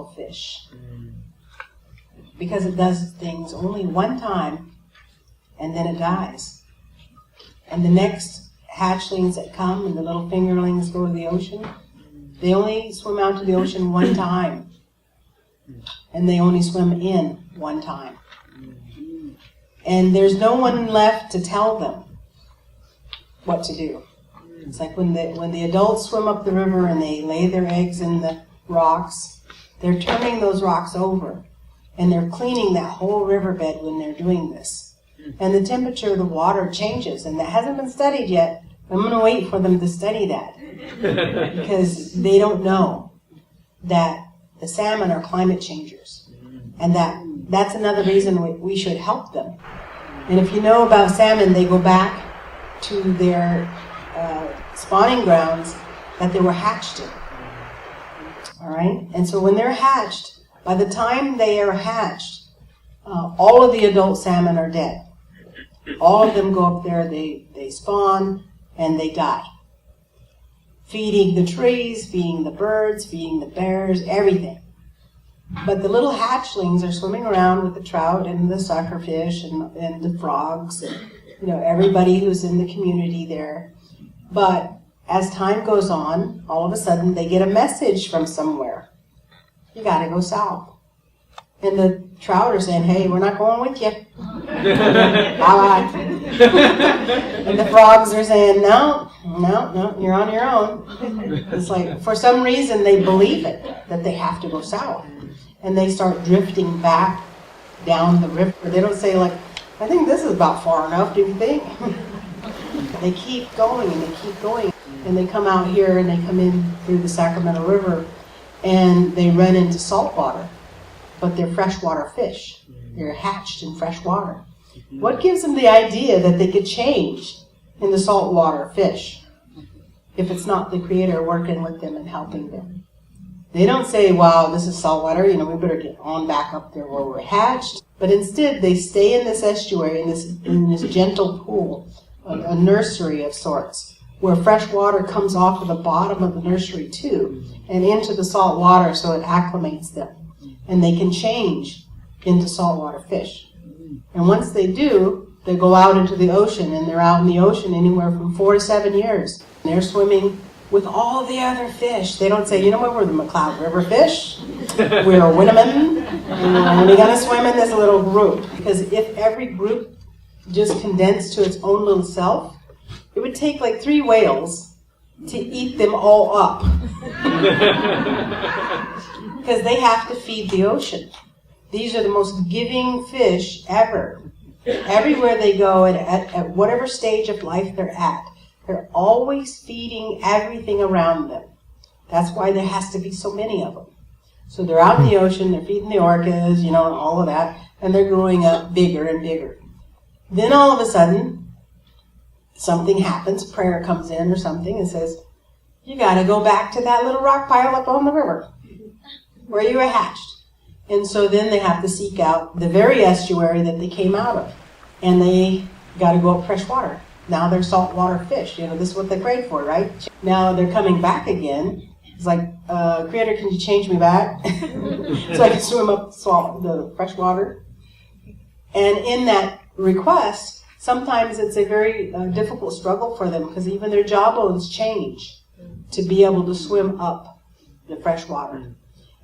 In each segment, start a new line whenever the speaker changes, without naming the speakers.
natural fish. Because it does things only one time, and then it dies. And the next hatchlings that come, and the little fingerlings go to the ocean, they only swim out to the ocean one time. And they only swim in one time. And there's no one left to tell them what to do. It's like when the adults swim up the river and they lay their eggs in the rocks, they're turning those rocks over. And they're cleaning that whole riverbed when they're doing this. And the temperature of the water changes, and that hasn't been studied yet. I'm going to wait for them to study that. Because they don't know that the salmon are climate changers. And that's another reason we should help them. And if you know about salmon, they go back to their spawning grounds that they were hatched in. All right? And so when they're hatched, by the time they are hatched, all of the adult salmon are dead. All of them go up there, they spawn, and they die. Feeding the trees, feeding the birds, feeding the bears, everything. But the little hatchlings are swimming around with the trout and the suckerfish and the frogs, and, everybody who's in the community there. But as time goes on, all of a sudden they get a message from somewhere. You gotta go south. And the trout are saying, hey, we're not going with you. Bye-bye. And the frogs are saying, no, you're on your own. It's like, for some reason, they believe it, that they have to go south. And they start drifting back down the river. They don't say, like, I think this is about far enough, do you think? They keep going, and they keep going. And they come out here, and they come in through the Sacramento River, and they run into salt water. But they're freshwater fish. They're hatched in fresh water. What gives them the idea that they could change in the saltwater fish if it's not the Creator working with them and helping them? They don't say, wow, this is saltwater, we better get on back up there where we're hatched. But instead, they stay in this estuary, in this gentle pool, a nursery of sorts, where fresh water comes off of the bottom of the nursery too, and into the salt water so it acclimates them. And they can change into saltwater fish. And once they do, they go out into the ocean, and they're out in the ocean anywhere from 4 to 7 years. And they're swimming with all the other fish. They don't say, you know what, we're the McCloud River fish, we're Winnemem, and we're only going to swim in this little group. Because if every group just condensed to its own little self, it would take like 3 whales to eat them all up. Because they have to feed the ocean. These are the most giving fish ever. Everywhere they go, at whatever stage of life they're at, they're always feeding everything around them. That's why there has to be so many of them. So they're out in the ocean, they're feeding the orcas, and all of that, and they're growing up bigger and bigger. Then all of a sudden, something happens, prayer comes in or something, and says, you got to go back to that little rock pile up on the river where you were hatched. And so then they have to seek out the very estuary that they came out of. And they got to go up fresh water. Now they're saltwater fish. This is what they prayed for, right? Now they're coming back again. It's like, Creator, can you change me back? So I can swim up the fresh water. And in that request, sometimes it's a very difficult struggle for them, because even their jawbones change to be able to swim up the fresh water.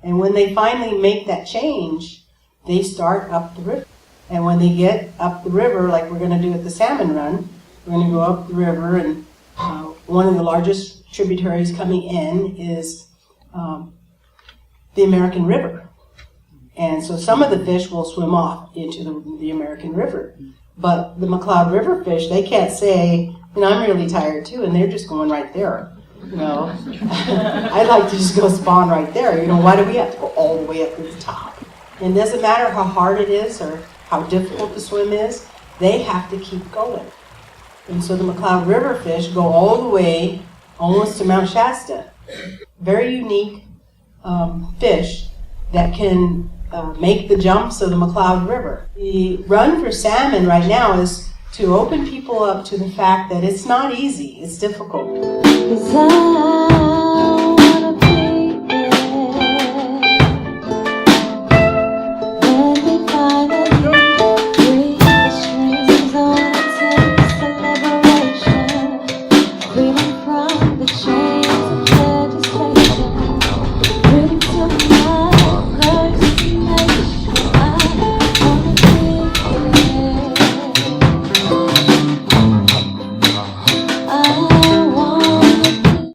And when they finally make that change, they start up the river. And when they get up the river, like we're going to do at the salmon run, we're going to go up the river, and one of the largest tributaries coming in is the American River. And so some of the fish will swim off into the American River. But the McCloud River fish, they can't say, I'm really tired too, and they're just going right there. I'd like to just go spawn right there. Why do we have to go all the way up to the top? And it doesn't matter how hard it is or how difficult the swim is, they have to keep going. And so the McCloud River fish go all the way almost to Mount Shasta. Very unique fish that can make the jumps of the McCloud River. The run for salmon right now is to open people up to the fact that it's not easy, it's difficult.